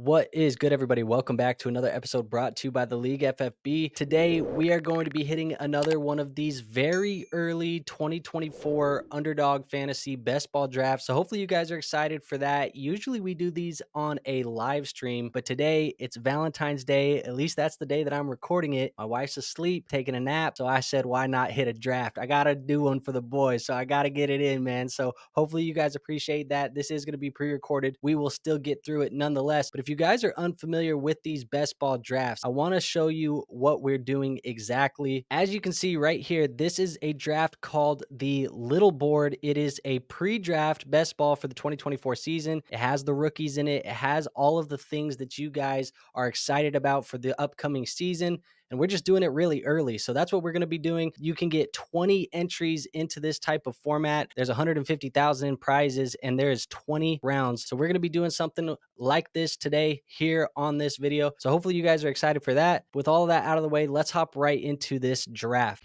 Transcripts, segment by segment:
What is good, everybody? Welcome back to another episode brought to you by the League FFB. Today, we are going to be hitting another one of these very early 2024 Underdog Fantasy Best Ball Drafts. So hopefully you guys are excited for that. Usually we do these on a live stream, but today it's Valentine's Day. At least that's the day that I'm recording it. My wife's asleep, taking a nap. So I said, why not hit a draft? I got to do one for the boys. So I got to get it in, man. So hopefully you guys appreciate that. This is going to be pre-recorded. We will still get through it nonetheless. But if you guys are unfamiliar with these best ball drafts, I want to show you what we're doing exactly. As you can see right here, this is a draft called the Little Board. It is a pre-draft best ball for the 2024 season. It has the rookies in it. It has all of the things that you guys are excited about for the upcoming season. And we're just doing it really early. So that's what we're going to be doing. You can get 20 entries into this type of format. There's 150,000 in prizes and there is 20 rounds. So we're going to be doing something like this today here on this video. So hopefully you guys are excited for that. With all of that out of the way, let's hop right into this draft.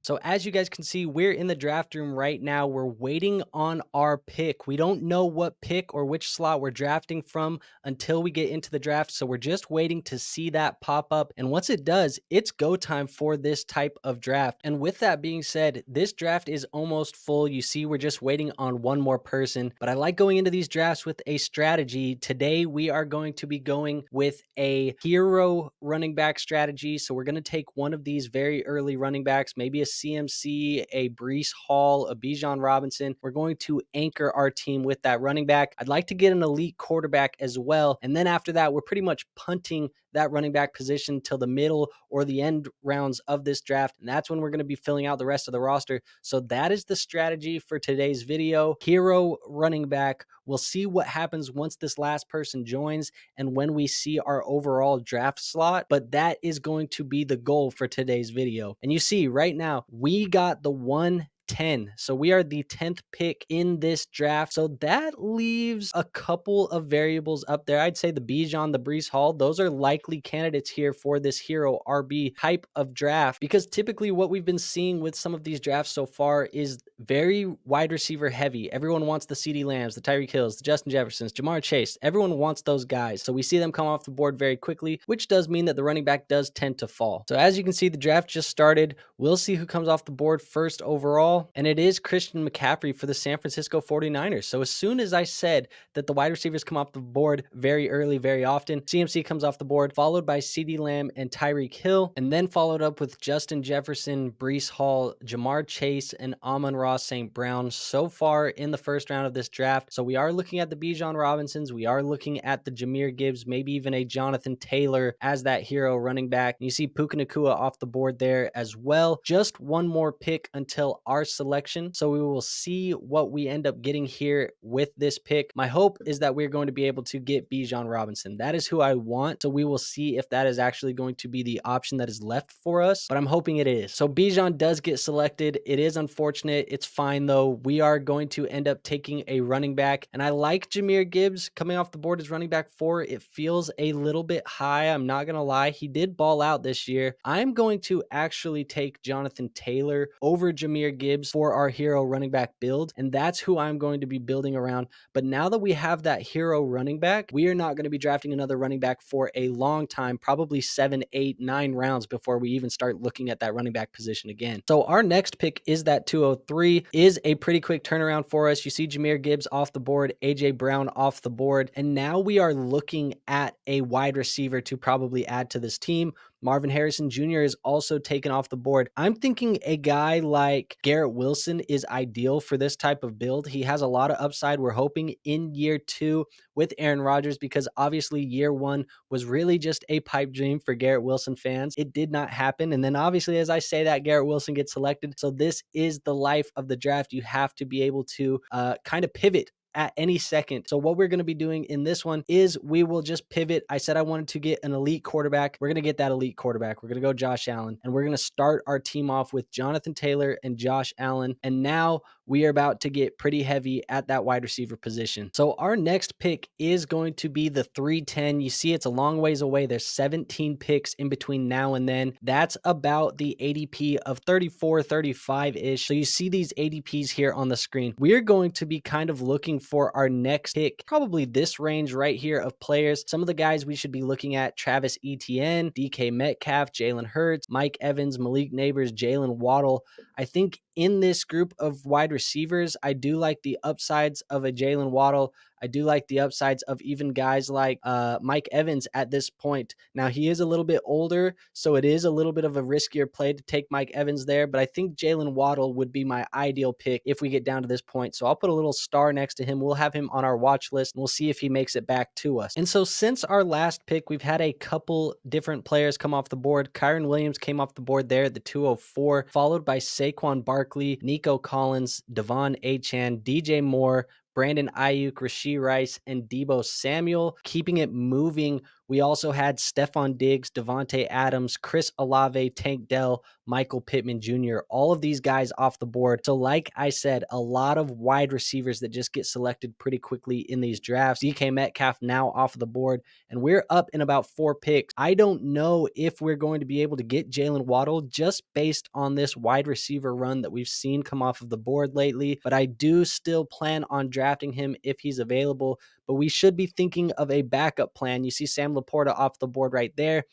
So as you guys can see, we're in the draft room right now. We're waiting on our pick. We don't know what pick or which slot we're drafting from until we get into the draft. So we're just waiting to see that pop up. And once it does, it's go time for this type of draft. And with that being said, this draft is almost full. You see, we're just waiting on one more person. But I like going into these drafts with a strategy. Today, we are going to be going with a hero running back strategy. So we're going to take one of these very early running backs, maybe a CMC, a Breece Hall, a Bijan Robinson. We're going to anchor our team with that running back. I'd like to get an elite quarterback as well. And then after that, we're pretty much punting that running back position till the middle or the end rounds of this draft. And that's when we're going to be filling out the rest of the roster. So that is the strategy for today's video. Hero running back. We'll see what happens once this last person joins and when we see our overall draft slot. But that is going to be the goal for today's video. And you see right now, we got the 110. So we are the 10th pick in this draft. So that leaves a couple of variables up there. I'd say the Bijan, the Breece Hall, those are likely candidates here for this hero RB type of draft, because typically what we've been seeing with some of these drafts so far is very wide receiver heavy. Everyone wants the CeeDee Lambs, the Tyreek Hills, the Justin Jeffersons, Jamar Chase. Everyone wants those guys. So we see them come off the board very quickly, which does mean that the running back does tend to fall. So as you can see, the draft just started. We'll see who comes off the board first overall. And it is Christian McCaffrey for the San Francisco 49ers. So as soon as I said that the wide receivers come off the board very early, very often, CMC comes off the board, followed by CeeDee Lamb and Tyreek Hill, and then followed up with Justin Jefferson, Breece Hall, Jamar Chase, and Amon-Ra St. Brown so far in the first round of this draft. So we are looking at the Bijan Robinsons. We are looking at the Jahmyr Gibbs, maybe even a Jonathan Taylor as that hero running back. And you see Puka Nacua off the board there as well. Just one more pick until our selection. So we will see what we end up getting here with this pick. My hope is that we're going to be able to get Bijan Robinson. That is who I want. So we will see if that is actually going to be the option that is left for us, but I'm hoping it is. So Bijan does get selected. It is unfortunate. It's fine though. We are going to end up taking a running back, and I like Jahmyr Gibbs coming off the board as running back 4. It feels a little bit high. I'm not going to lie. He did ball out this year. I'm going to actually take Jonathan Taylor over Jahmyr Gibbs for our hero running back build, and that's who I'm going to be building around. But now that we have that hero running back, we are not going to be drafting another running back for a long time, probably 7, 8, 9 rounds before we even start looking at that running back position again. So our next pick is that 203, is a pretty quick turnaround for us. You see Jahmyr Gibbs off the board, AJ Brown off the board, and now we are looking at a wide receiver to probably add to this team. Marvin Harrison Jr. is also taken off the board. I'm thinking a guy like Garrett Wilson is ideal for this type of build. He has a lot of upside. We're hoping in year 2 with Aaron Rodgers, because obviously year 1 was really just a pipe dream for Garrett Wilson fans. It did not happen. And then obviously, as I say that, Garrett Wilson gets selected. So this is the life of the draft. You have to be able to kind of pivot at any second. So what we're going to be doing in this one is we will just pivot. I said I wanted to get an elite quarterback. We're going to get that elite quarterback. We're going to go Josh Allen, and we're going to start our team off with Jonathan Taylor and Josh Allen. And now we are about to get pretty heavy at that wide receiver position. So our next pick is going to be the 310. You see, it's a long ways away. There's 17 picks in between now and then. That's about the ADP of 34, 35-ish. So you see these ADPs here on the screen. We're going to be kind of looking for our next pick, probably this range right here of players. Some of the guys we should be looking at: Travis Etienne, DK Metcalf, Jalen Hurts, Mike Evans, Malik Neighbors, Jalen Waddle. I think in this group of wide receivers, I do like the upsides of a Jalen Waddle. I do like the upsides of even guys like Mike Evans at this point. Now, he is a little bit older, so it is a little bit of a riskier play to take Mike Evans there, but I think Jalen Waddle would be my ideal pick if we get down to this point. So I'll put a little star next to him. We'll have him on our watch list, and we'll see if he makes it back to us. And so since our last pick, we've had a couple different players come off the board. Kyron Williams came off the board there at the 204, followed by Saquon Barkley, Nico Collins, Devon Achane, DJ Moore, Brandon Ayuk, Rashee Rice, and Deebo Samuel. Keeping it moving, we also had Stephon Diggs, Devontae Adams, Chris Olave, Tank Dell, Michael Pittman Jr., all of these guys off the board. So like I said, a lot of wide receivers that just get selected pretty quickly in these drafts. DK Metcalf now off the board, and we're up in about 4 picks. I don't know if we're going to be able to get Jalen Waddle just based on this wide receiver run that we've seen come off of the board lately, but I do still plan on drafting him if he's available. But we should be thinking of a backup plan. You see Sam Laporta off the board right there.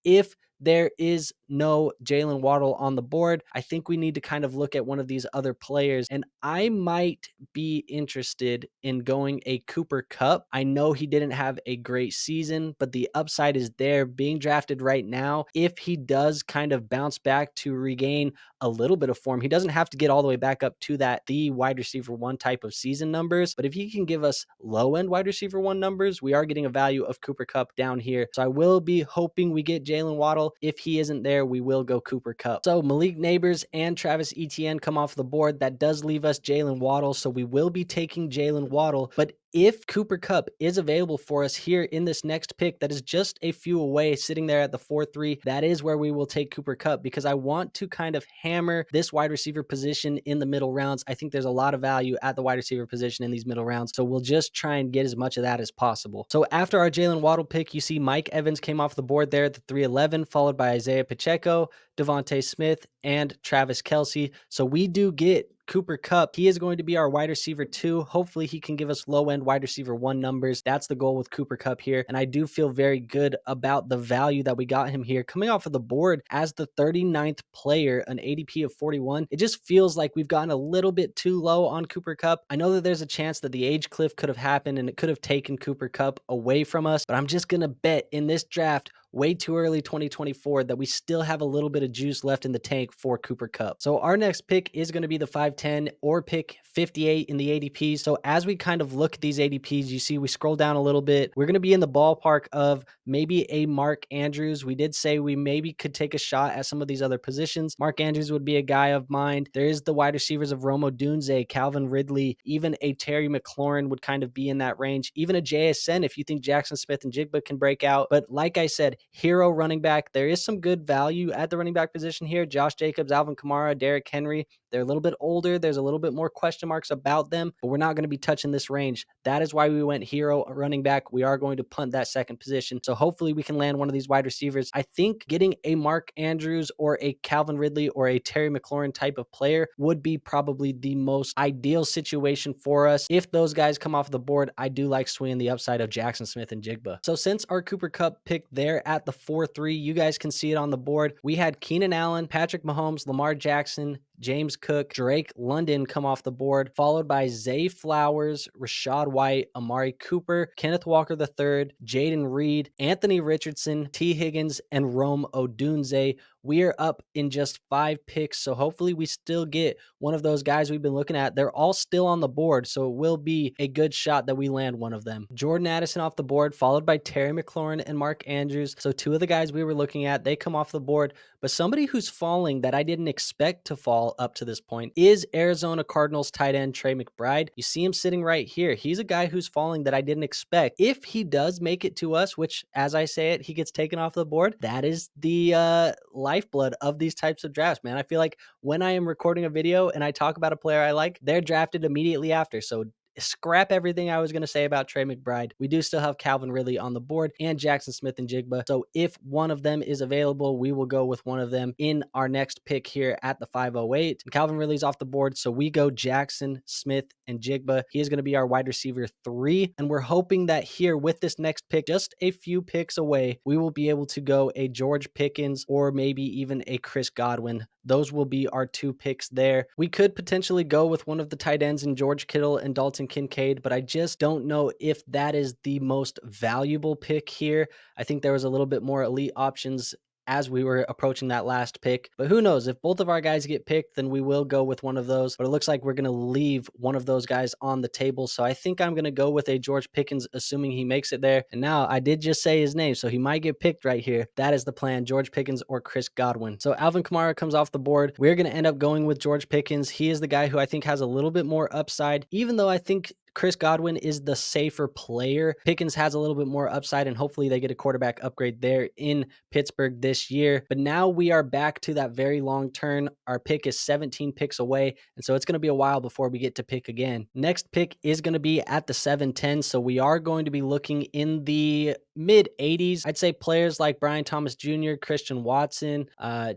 If there is no Jalen Waddle on the board, I think we need to kind of look at one of these other players, and I might be interested in going a Cooper Kupp. I know he didn't have a great season, but the upside is there being drafted right now. If he does kind of bounce back to regain a little bit of form, he doesn't have to get all the way back up to the wide receiver 1 type of season numbers, but if he can give us low end wide receiver 1 numbers, we are getting a value of Cooper Kupp down here. So I will be hoping we get Jalen Waddle. If he isn't there, we will go Cooper Kupp. So Malik Neighbors and Travis Etienne come off the board. That does leave us Jalen Waddle. So we will be taking Jalen Waddle. But if Cooper Kupp is available for us here in this next pick, that is just a few away, sitting there at the 4-3, that is where we will take Cooper Kupp, because I want to kind of hammer this wide receiver position in the middle rounds. I think there's a lot of value at the wide receiver position in these middle rounds, so we'll just try and get as much of that as possible. So after our Jalen Waddle pick, you see Mike Evans came off the board there at the 311, followed by Isaiah Pacheco, Devontae Smith, and Travis Kelce. So we do get Cooper Kupp. He is going to be our wide receiver 2. Hopefully he can give us low end wide receiver 1 numbers. That's the goal with Cooper Kupp here. And I do feel very good about the value that we got him here coming off of the board as the 39th player, an ADP of 41. It just feels like we've gotten a little bit too low on Cooper Kupp. I know that there's a chance that the age cliff could have happened and it could have taken Cooper Kupp away from us, but I'm just going to bet in this draft way too early 2024 that we still have a little bit of juice left in the tank for Cooper Kupp. So our next pick is going to be the 510 or pick 58 in the ADPs. So as we kind of look at these ADPs, you see we scroll down a little bit. We're going to be in the ballpark of maybe a Mark Andrews. We did say we maybe could take a shot at some of these other positions. Mark Andrews would be a guy of mine. There is the wide receivers of Rome Odunze, Calvin Ridley, even a Terry McLaurin would kind of be in that range. Even a JSN if you think Jackson Smith and Jigba can break out. But like I said, hero running back. There is some good value at the running back position here. Josh Jacobs, Alvin Kamara, Derrick Henry. They're a little bit older. There's a little bit more question marks about them, but we're not going to be touching this range. That is why we went hero running back. We are going to punt that second position. So hopefully we can land one of these wide receivers. I think getting a Mark Andrews or a Calvin Ridley or a Terry McLaurin type of player would be probably the most ideal situation for us. If those guys come off the board, I do like swinging the upside of Jackson Smith and Jigba. So since our Cooper Kupp pick there at the 4-3, you guys can see it on the board. We had Keenan Allen, Patrick Mahomes, Lamar Jackson, James Cook, Drake London come off the board, followed by Zay Flowers, Rashad White, Amari Cooper, Kenneth Walker III, Jaden Reed, Anthony Richardson, T. Higgins, and Rome Odunze. we are up in just 5 picks. So hopefully we still get one of those guys we've been looking at. They're all still on the board, so it will be a good shot that we land one of them. Jordan Addison off the board, followed by Terry McLaurin and Mark Andrews. So 2 of the guys we were looking at, they come off the board. But somebody who's falling that I didn't expect to fall up to this point is Arizona Cardinals tight end Trey McBride. You see him sitting right here. He's a guy who's falling that I didn't expect. If he does make it to us, which as I say it, he gets taken off the board, that is the lifeblood of these types of drafts, man. I feel like when I am recording a video and I talk about a player I like, they're drafted immediately after. So scrap everything I was going to say about Trey McBride. We do still have Calvin Ridley on the board and Jackson Smith and Jigba. So if one of them is available, we will go with one of them in our next pick here at the 508. And Calvin Ridley's off the board, so we go Jackson Smith and Jigba. He is going to be our wide receiver 3, and we're hoping that here with this next pick, just a few picks away, we will be able to go a George Pickens or maybe even a Chris Godwin. Those will be our 2 picks there. We could potentially go with one of the tight ends in George Kittle and Dalton Kincaid, but I just don't know if that is the most valuable pick here. I think there was a little bit more elite options as we were approaching that last pick. But who knows? If both of our guys get picked, then we will go with one of those. But it looks like we're going to leave one of those guys on the table. So I think I'm going to go with a George Pickens, assuming he makes it there. And now I did just say his name, so he might get picked right here. That is the plan, George Pickens or Chris Godwin. So Alvin Kamara comes off the board. We're going to end up going with George Pickens. He is the guy who I think has a little bit more upside, even though I think Chris Godwin is the safer player. Pickens has a little bit more upside, and hopefully they get a quarterback upgrade there in Pittsburgh this year. But now we are back to that very long turn. Our pick is 17 picks away, and so it's going to be a while before we get to pick again. Next pick is going to be at the 710, so we are going to be looking in the mid 80s. I'd say players like Brian Thomas Jr., Christian Watson,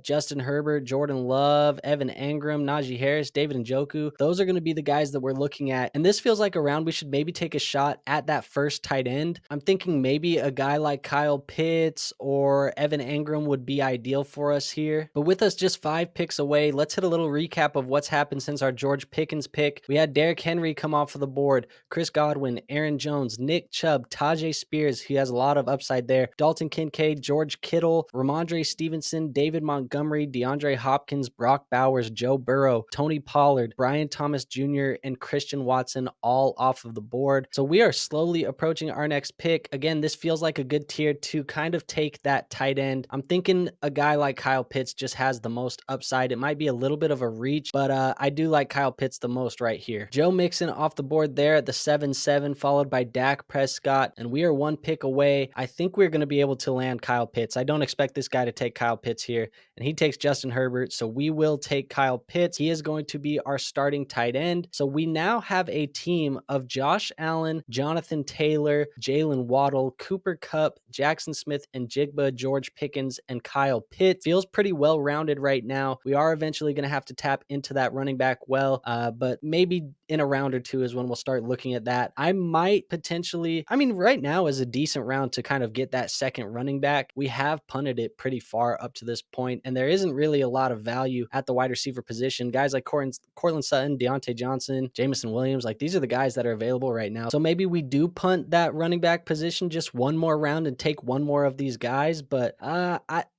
Justin Herbert, Jordan Love, Evan Engram, Najee Harris, David Njoku. Those are going to be the guys that we're looking at. And this feels like a round we should maybe take a shot at that first tight end. I'm thinking maybe a guy like Kyle Pitts or Evan Engram would be ideal for us here. But with us just 5 picks away, let's hit a little recap of what's happened since our George Pickens pick. We had Derrick Henry come off of the board, Chris Godwin, Aaron Jones, Nick Chubb, Tajay Spears, who has a lot of upside there, Dalton Kincaid, George Kittle, Ramondre Stevenson, David Montgomery, DeAndre Hopkins, Brock Bowers, Joe Burrow, Tony Pollard, Brian Thomas Jr., and Christian Watson all off of the board. So we are slowly approaching our next pick. Again, this feels like a good tier to kind of take that tight end. I'm thinking a guy like Kyle Pitts just has the most upside. It might be a little bit of a reach, but I do like Kyle Pitts the most right here. Joe Mixon off the board there at the 7-7, followed by Dak Prescott, and we are 1 pick away. I think we're going to be able to land Kyle Pitts. I don't expect this guy to take Kyle Pitts here, and he takes Justin Herbert, so we will take Kyle Pitts. He is going to be our starting tight end. So we now have a team of Josh Allen, Jonathan Taylor, Jalen Waddle, Cooper Kupp, Jackson Smith and Jigba, George Pickens, and Kyle Pitts. Feels pretty well-rounded right now. We are eventually going to have to tap into that running back well, but maybe in a round or 2 is when we'll start looking at that. I might potentially, right now is a decent round to kind of get that second running back. We have punted it pretty far up to this point, and there isn't really a lot of value at the wide receiver position. Guys like Cortland Sutton, Deontay Johnson, Jameson Williams, like these are the guys that are available right now. So maybe we do punt that running back position just one more round and take one more of these guys, but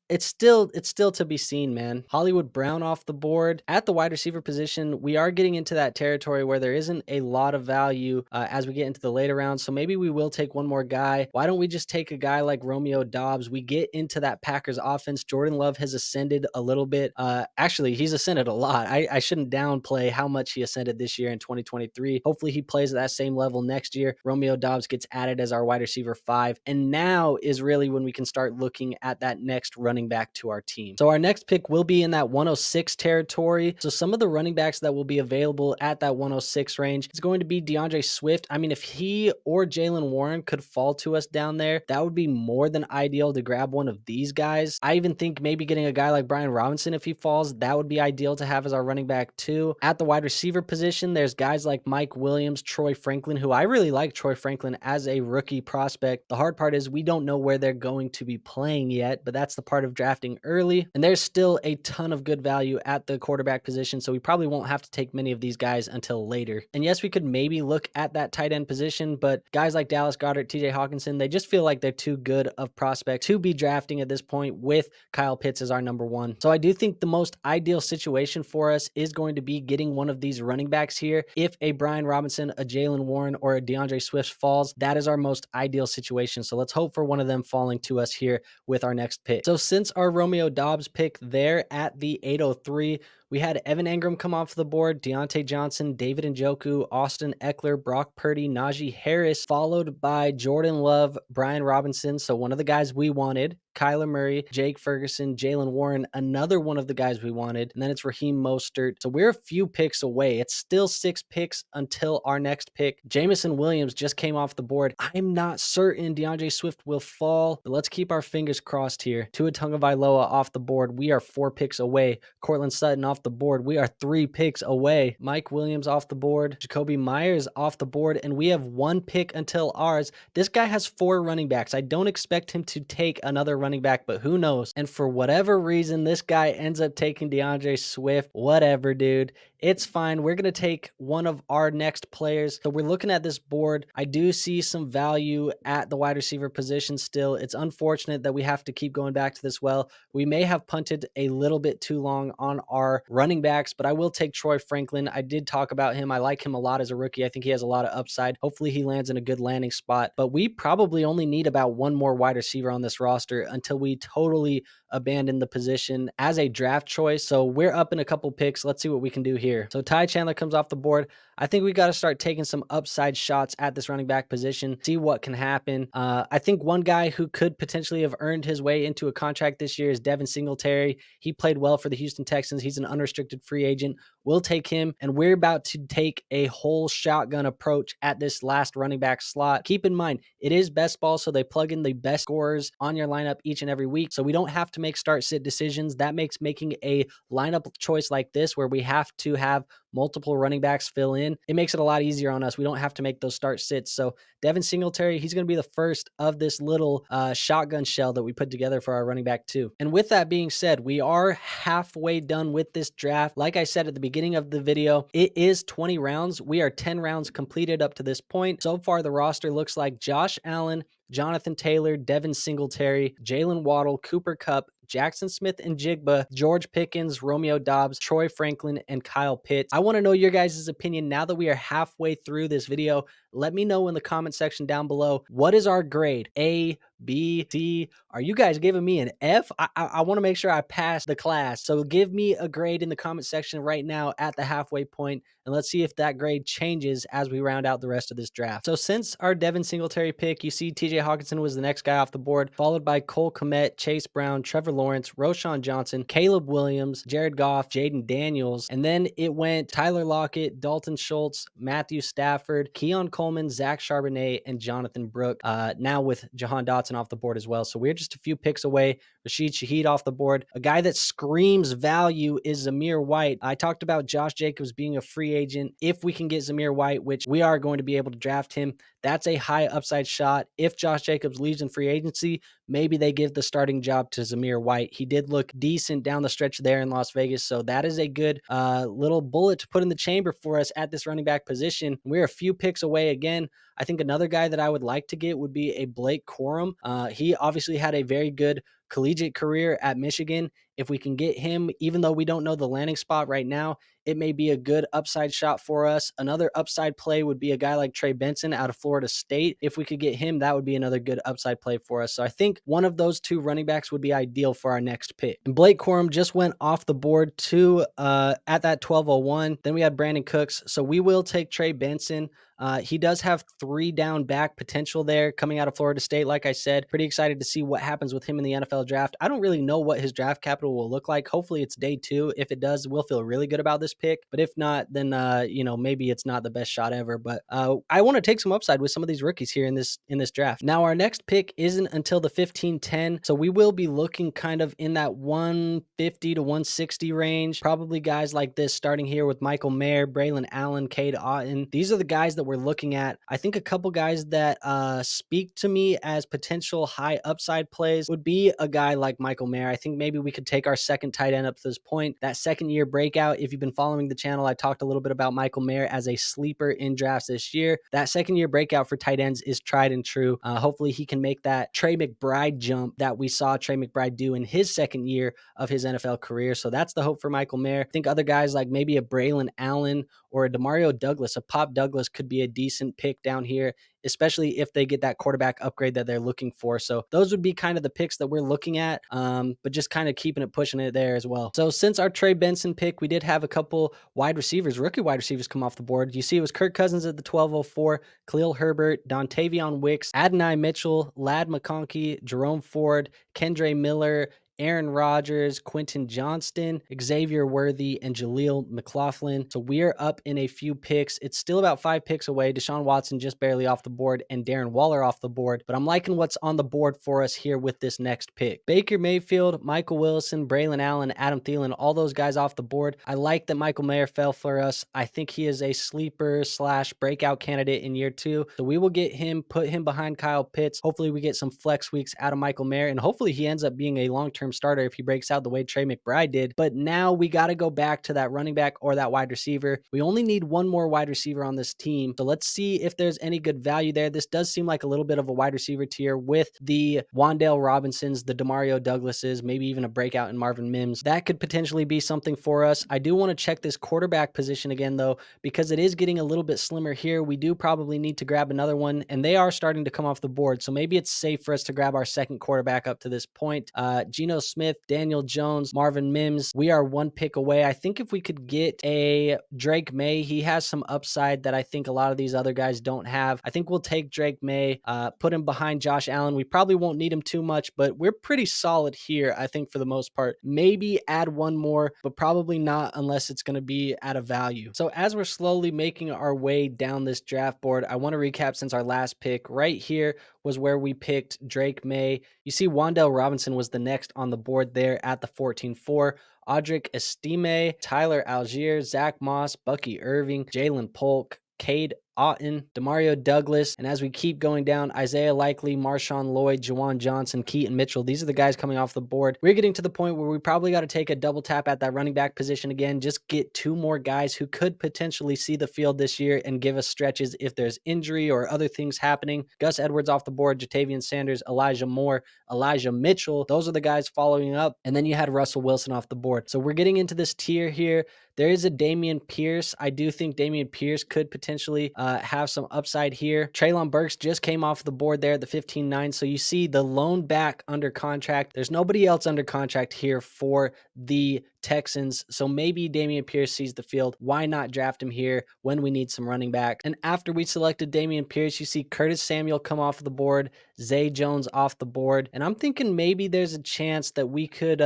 it's still to be seen, man. Hollywood Brown off the board. At the wide receiver position, we are getting into that territory where there isn't a lot of value as we get into the later rounds. So maybe we will take one more guy. Why don't we just take a guy like Romeo Doubs? We get into that Packers offense. Jordan Love has ascended a little bit. Actually, he's ascended a lot. I shouldn't downplay how much he ascended this year in 2023. Hopefully he plays at that same level next year. Romeo Doubs gets added as our wide receiver 5. And now is really when we can start looking at that next running back to our team. So our next pick will be in that 106 territory. So some of the running backs that will be available at that 106 range is going to be DeAndre Swift. If he or Jalen Warren could fall to us down there, that would be more than ideal to grab one of these guys. I even think maybe getting a guy like Brian Robinson, if he falls, that would be ideal to have as our running back too. At the wide receiver position, there's guys like Mike Williams, Troy Franklin, who I really like Troy Franklin as a rookie prospect. The hard part is we don't know where they're going to be playing yet, but that's the part of drafting early. And there's still a ton of good value at the quarterback position, so we probably won't have to take many of these guys until later. And yes, we could maybe look at that tight end position, but guys like Dallas Goedert, TJ Hawkinson, they just feel like they're too good of prospects to be drafting at this point with Kyle Pitts as our number one. So I do think the most ideal situation for us is going to be getting one of these running backs here. If a Brian Robinson, a Jalen Warren, or a DeAndre Swift falls, that is our most ideal situation. So let's hope for one of them falling to us here with our next pick. So since our Romeo Doubs pick there at the 803, we had Evan Engram come off the board, Deontay Johnson, David Njoku, Austin Eckler, Brock Purdy, Najee Harris, followed by Jordan Love, Brian Robinson, so one of the guys we wanted, Kyler Murray, Jake Ferguson, Jalen Warren, another one of the guys we wanted, and then it's Raheem Mostert. So we're a few picks away. It's still 6 picks until our next pick. Jamison Williams just came off the board. I'm not certain DeAndre Swift will fall, but let's keep our fingers crossed here. Tua Tagovailoa off the board. We are 4 picks away. Cortland Sutton off the board. We are 3 picks away. Mike Williams off the board. Jacoby Myers off the board, and we have 1 pick until ours. This guy has 4 running backs. I don't expect him to take another running back, but who knows? And for whatever reason, this guy ends up taking DeAndre Swift. Whatever, dude. It's fine. We're going to take one of our next players. So we're looking at this board. I do see some value at the wide receiver position still. It's unfortunate that we have to keep going back to this well. We may have punted a little bit too long on our running backs, but I will take Troy Franklin. I did talk about him. I like him a lot as a rookie. I think he has a lot of upside. Hopefully he lands in a good landing spot, but we probably only need about one more wide receiver on this roster until we totally abandon the position as a draft choice. So we're up in a couple picks. Let's see what we can do here. So Ty Chandler comes off the board. I think we got to start taking some upside shots at this running back position, see what can happen. I think one guy who could potentially have earned his way into a contract this year is Devin Singletary. He played well for the Houston Texans. He's an unrestricted free agent. We'll take him, and we're about to take a whole shotgun approach at this last running back slot. Keep in mind, it is best ball, so they plug in the best scorers on your lineup each and every week, so we don't have to make start-sit decisions. That makes making a lineup choice like this, where we have to have multiple running backs fill in, it makes it a lot easier on us. We don't have to make those start sits. So Devin Singletary, he's going to be the first of this little shotgun shell that we put together for our running back too. And with that being said, we are halfway done with this draft. Like I said at the beginning of the video, it is 20 rounds. We are 10 rounds completed up to this point. So far, the roster looks like Josh Allen, Jonathan Taylor, Devin Singletary, Jalen Waddle, Cooper Kupp, Jackson Smith and Jigba, George Pickens, Romeo Doubs, Troy Franklin, and Kyle Pitts. I want to know your guys' opinion now that we are halfway through this video. Let me know in the comment section down below. What is our grade? A, B, C? Are you guys giving me an F? I want to make sure I pass the class. So give me a grade in the comment section right now at the halfway point, and let's see if that grade changes as we round out the rest of this draft. So since our Devin Singletary pick, you see TJ Hawkinson was the next guy off the board, followed by Cole Kmet, Chase Brown, Trevor Lawrence, Roshan Johnson, Caleb Williams, Jared Goff, Jaden Daniels, and then it went Tyler Lockett, Dalton Schultz, Matthew Stafford, Keon Coleman, Zach Charbonnet, and Jonathan Brooke. Now with Jahan Dotson off the board as well. So we're just a few picks away. Rashid Shaheed off the board. A guy that screams value is Zamir White. I talked about Josh Jacobs being a free agent. If we can get Zamir White, which we are going to be able to draft him, that's a high upside shot. If Josh Jacobs leaves in free agency, maybe they give the starting job to Zamir White. He did look decent down the stretch there in Las Vegas, so that is a good little bullet to put in the chamber for us at this running back position. We're a few picks away again. I think another guy that I would like to get would be a Blake Corum. He obviously had a very good collegiate career at Michigan. If we can get him, even though we don't know the landing spot right now, it may be a good upside shot for us. Another upside play would be a guy like Trey Benson out of Florida State. If we could get him, that would be another good upside play for us. So I think one of those two running backs would be ideal for our next pick. And Blake Corum just went off the board to at that 1201. Then we had Brandon Cooks. So we will take Trey Benson. He does have 3 down back potential there coming out of Florida State. Like I said, pretty excited to see what happens with him in the NFL draft. I don't really know what his draft capital capital will look like. Hopefully it's day 2. If it does, we'll feel really good about this pick. But if not, then maybe it's not the best shot ever. But I want to take some upside with some of these rookies here in this draft. Now our next pick isn't until the 15-10, so we will be looking kind of in that 150 to 160 range. Probably guys like this, starting here with Michael Mayer, Braylon Allen, Cade Otton. These are the guys that we're looking at. I think a couple guys that speak to me as potential high upside plays would be a guy like Michael Mayer. I think maybe we could take our second tight end up to this point. That second year breakout, if you've been following the channel, I talked a little bit about Michael Mayer as a sleeper in drafts this year. That second year breakout for tight ends is tried and true. Hopefully he can make that Trey McBride jump that we saw Trey McBride do in his second year of his NFL career. So that's the hope for Michael Mayer. I think other guys like maybe a Braylon Allen or a Demario Douglas, a Pop Douglas could be a decent pick down here, especially if they get that quarterback upgrade that they're looking for. So those would be kind of the picks that we're looking at, but just kind of keeping it, pushing it there as well. So since our Trey Benson pick, we did have a couple rookie wide receivers come off the board. You see it was Kirk Cousins at the 1204, Khalil Herbert, Dontavion Wicks, Adonai Mitchell, Ladd McConkey, Jerome Ford, Kendre Miller, Aaron Rodgers, Quentin Johnston, Xavier Worthy, and Jaleel McLaughlin. So we're up in a few picks. It's still about 5 picks away. Deshaun Watson just barely off the board and Darren Waller off the board. But I'm liking what's on the board for us here with this next pick. Baker Mayfield, Michael Wilson, Braylon Allen, Adam Thielen, all those guys off the board. I like that Michael Mayer fell for us. I think he is a sleeper / breakout candidate in year 2. So we will get him, put him behind Kyle Pitts. Hopefully we get some flex weeks out of Michael Mayer, and hopefully he ends up being a long-term starter if he breaks out the way Trey McBride did. But now we got to go back to that running back or that wide receiver. We only need one more wide receiver on this team. So let's see if there's any good value there. This does seem like a little bit of a wide receiver tier with the Wan'Dale Robinsons, the Demario Douglases, maybe even a breakout in Marvin Mims. That could potentially be something for us. I do want to check this quarterback position again, though, because it is getting a little bit slimmer here. We do probably need to grab another one, and they are starting to come off the board. So maybe it's safe for us to grab our second quarterback up to this point. Geno Smith, Daniel Jones, Marvin Mims. We are 1 pick away. I think if we could get a Drake May, he has some upside that I think a lot of these other guys don't have. I think we'll take Drake May, put him behind Josh Allen. We probably won't need him too much, but we're pretty solid here, I think, for the most part. Maybe add one more, but probably not unless it's going to be at a value. So as we're slowly making our way down this draft board, I want to recap since our last pick. Right here was where we picked Drake May. You see Wan'Dale Robinson was the next on the board there at the 14-4. Audric Estime, Tyler Algier, Zach Moss, Bucky Irving, Jalen Polk, Cade Otton, Demario Douglas, and as we keep going down, Isaiah Likely, Marshawn Lloyd, Juwan Johnson, Keaton Mitchell. These are the guys coming off the board. We're getting to the point where we probably got to take a double tap at that running back position again, just get 2 more guys who could potentially see the field this year and give us stretches if there's injury or other things happening. Gus Edwards off the board, Jatavian Sanders, Elijah Moore, Elijah Mitchell. Those are the guys following up. And then you had Russell Wilson off the board. So we're getting into this tier here. There is a Dameon Pierce. I do think Dameon Pierce could potentially have some upside here. Treylon Burks just came off the board there at the 15-9. So you see the lone back under contract. There's nobody else under contract here for the Texans. So maybe Dameon Pierce sees the field. Why not draft him here when we need some running back? And after we selected Dameon Pierce, you see Curtis Samuel come off the board, Zay Jones off the board. And I'm thinking maybe there's a chance that we could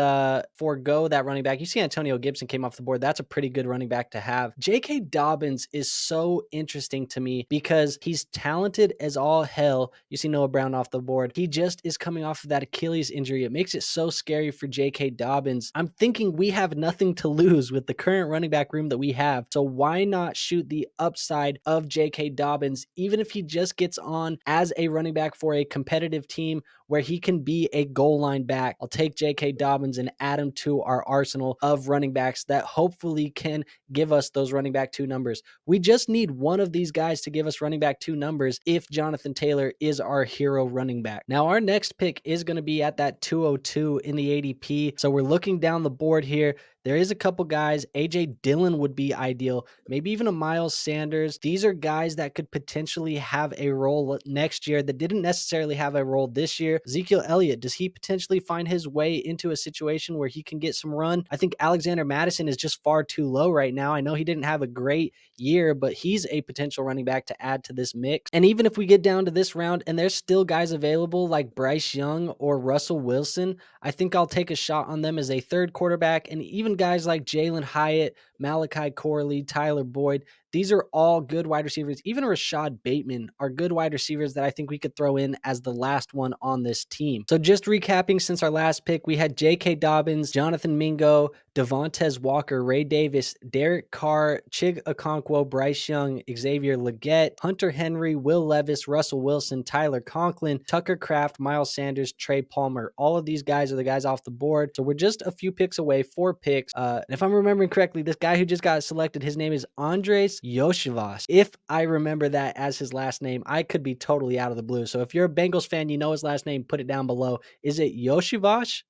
forego that running back. You see Antonio Gibson came off the board. That's a pretty good running back to have. J.K. Dobbins is so interesting to me because he's talented as all hell. You see Noah Brown off the board. He just is coming off of that Achilles injury. It makes it so scary for J.K. Dobbins. I'm thinking we have nothing to lose with the current running back room that we have. So why not shoot the upside of J.K. Dobbins, even if he just gets on as a running back for a competitive team where he can be a goal line back? I'll take J.K. Dobbins and add him to our arsenal of running backs that hopefully can give us those running back 2 numbers. We just need one of these guys to give us running back 2 numbers if Jonathan Taylor is our hero running back. Now, our next pick is going to be at that 202 in the ADP. So we're looking down the board here. There is a couple guys. AJ Dillon would be ideal. Maybe even a Miles Sanders. These are guys that could potentially have a role next year that didn't necessarily have a role this year. Ezekiel Elliott, does he potentially find his way into a situation where he can get some run? I think Alexander Mattison is just far too low right now. I know he didn't have a great year, but he's a potential running back to add to this mix. And even if we get down to this round and there's still guys available like Bryce Young or Russell Wilson, I think I'll take a shot on them as a third quarterback. And even guys like Jalen Hyatt, Malachi Corley, Tyler Boyd, these are all good wide receivers. Even Rashad Bateman are good wide receivers that I think we could throw in as the last one on this team. So just recapping, since our last pick, we had J.K. Dobbins, Jonathan Mingo, Devontae Walker, Ray Davis, Derek Carr, Chig Okonkwo, Bryce Young, Xavier Legette, Hunter Henry, Will Levis, Russell Wilson, Tyler Conklin, Tucker Kraft, Miles Sanders, Trey Palmer. All of these guys are the guys off the board. So we're just a few picks away, 4 picks. And if I'm remembering correctly, this guy who just got selected, his name is Andres Yoshivas. If I remember that as his last name, I could be totally out of the blue. So if you're a Bengals fan, you know his last name, put it down below. Is it Yoshivas?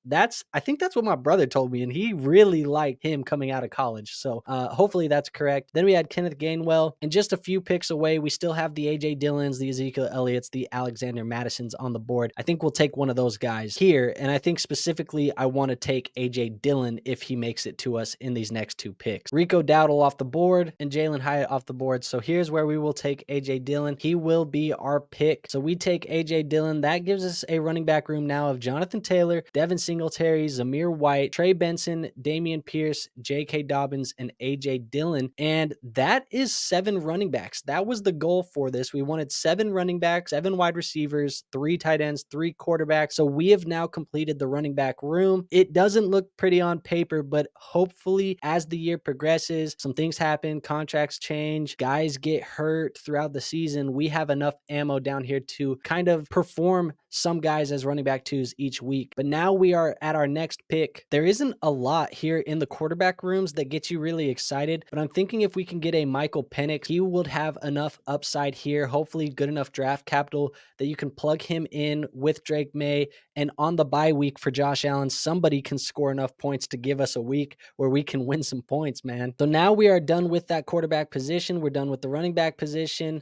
I think that's what my brother told me, and he really liked him coming out of college. So hopefully that's correct. Then we had Kenneth Gainwell, and just a few picks away, we still have the AJ Dillons, the Ezekiel Elliott's, the Alexander Madisons on the board. I think we'll take one of those guys here, and I think specifically I want to take AJ Dillon if he makes it to us in these next 2 picks. Rico Dowdle off the board and Jalen Hyatt off the board. So here's where we will take AJ Dillon. He will be our pick. So we take AJ Dillon. That gives us a running back room now of Jonathan Taylor, Devin Singletary, Zamir White, Trey Benson, Damian Pierce, J.K. Dobbins, and AJ Dillon. And that is 7 running backs. That was the goal for this. We wanted 7 running backs, 7 wide receivers, 3 tight ends, 3 quarterbacks. So we have now completed the running back room. It doesn't look pretty on paper, but hopefully as the year progresses, some things happen, contracts change, guys get hurt throughout the season. We have enough ammo down here to kind of perform some guys as running back 2s each week. But now we are at our next pick. There isn't a lot here in the quarterback rooms that gets you really excited, but I'm thinking if we can get a Michael Penix, he would have enough upside here, hopefully good enough draft capital that you can plug him in with Drake May, and on the bye week for Josh Allen, somebody can score enough points to give us a week where we can win some points, man. So now we are done with that quarterback position. We're done with the running back position.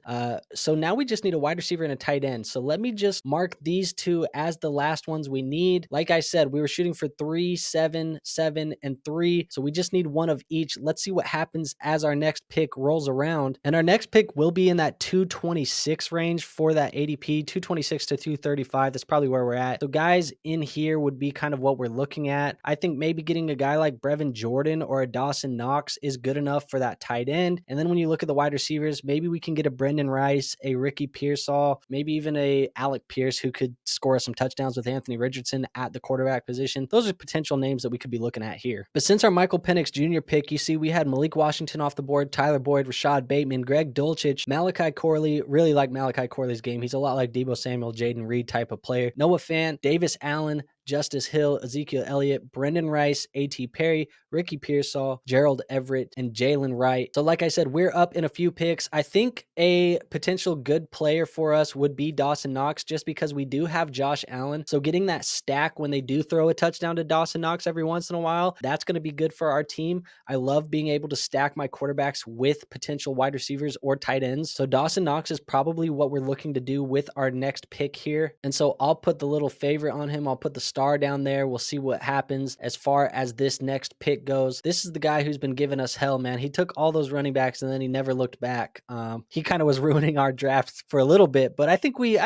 So now we just need a wide receiver and a tight end. So let me just mark these 2 as the last ones we need. Like I said, we were shooting for 3, 7, 7, and 3. So we just need one of each. Let's see what happens as our next pick rolls around. And our next pick will be in that 226 range for that ADP, 226 to 235. That's probably where we're at. So guys in here would be kind of what we're looking at. I think maybe getting a guy like Brevin Jordan or a Dawson Knox is good enough for that tight end. And then when you look at the wide receivers, maybe we can get a Brendan Rice, a Ricky Pearsall, maybe even a Alec Pierce who could score some touchdowns with Anthony Richardson at the quarterback position. Those are potential names that we could be looking at here. But since our Michael Penix Jr. pick, you see we had Malik Washington off the board, Tyler Boyd, Rashad Bateman, Greg Dulcich, Malachi Corley. Really like Malachi Corley's game. He's a lot like Deebo Samuel, Jaden Reed type of player. Noah Fant, Davis Allen, Justice Hill, Ezekiel Elliott, Brendan Rice, A.T. Perry, Ricky Pearsall, Gerald Everett, and Jalen Wright. So like I said, we're up in a few picks. I think a potential good player for us would be Dawson Knox, just because we do have Josh Allen. So getting that stack when they do throw a touchdown to Dawson Knox every once in a while, that's going to be good for our team. I love being able to stack my quarterbacks with potential wide receivers or tight ends. So Dawson Knox is probably what we're looking to do with our next pick here. And so I'll put the little favorite on him. I'll put the star down there. We'll see what happens as far as this next pick goes. This is the guy who's been giving us hell, man. He took all those running backs and then he never looked back. He kind of was ruining our draft for a little bit, but I think we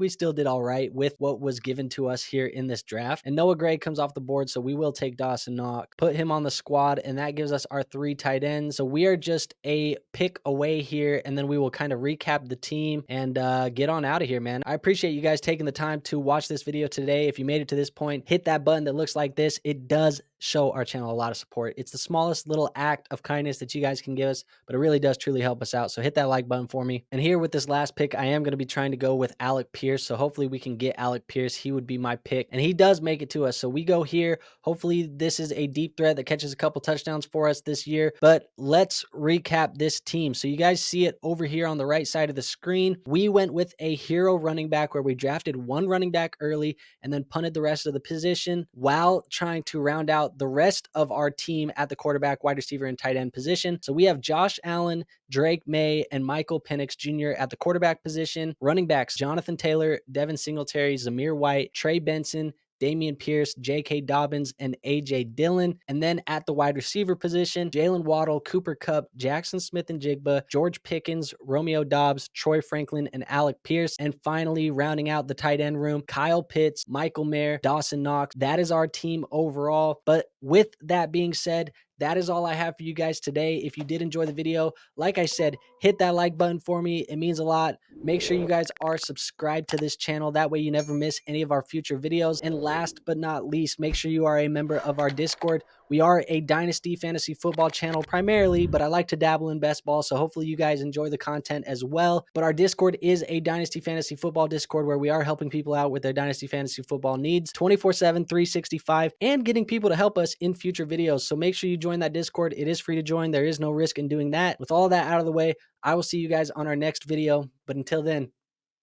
still did all right with what was given to us here in this draft. And Noah Gray comes off the board, so we will take Dawson Knox, put him on the squad, and that gives us our 3 tight ends. So we are just a pick away here, and then we will kind of recap the team and get on out of here, man. I appreciate you guys taking the time to watch this video today. If you made it to this point, hit that button that looks like this. It does show our channel a lot of support. It's the smallest little act of kindness that you guys can give us, but it really does truly help us out. So hit that like button for me. And here with this last pick, I am going to be trying to go with Alec Pierce. So hopefully we can get Alec Pierce. He would be my pick, and he does make it to us. So we go here. Hopefully this is a deep threat that catches a couple touchdowns for us this year. But let's recap this team. So you guys see it over here on the right side of the screen. We went with a hero running back where we drafted 1 running back early and then punted the rest rest of the position while trying to round out the rest of our team at the quarterback, wide receiver, and tight end position. So we have Josh Allen, Drake May, and Michael Penix Jr. at the quarterback position. Running backs, Jonathan Taylor, Devin Singletary, Zamir White, Trey Benson, Damian Pierce, J.K. Dobbins, and A.J. Dillon. And then at the wide receiver position, Jalen Waddle, Cooper Kupp, Jackson Smith and Jigba, George Pickens, Romeo Doubs, Troy Franklin, and Alec Pierce. And finally, rounding out the tight end room, Kyle Pitts, Michael Mayer, Dawson Knox. That is our team overall. But with that being said, that is all I have for you guys today. If you did enjoy the video, like I said, hit that like button for me. It means a lot. Make sure you guys are subscribed to this channel. That way you never miss any of our future videos. And last but not least, make sure you are a member of our Discord. We are a Dynasty fantasy football channel primarily, but I like to dabble in best ball, so hopefully you guys enjoy the content as well. But our Discord is a Dynasty fantasy football Discord where we are helping people out with their Dynasty fantasy football needs 24/7, 365, and getting people to help us in future videos. So make sure you join that Discord. It is free to join. There is no risk in doing that. With all that out of the way, I will see you guys on our next video. But until then,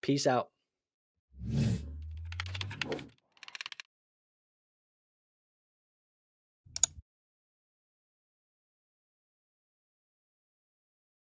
peace out.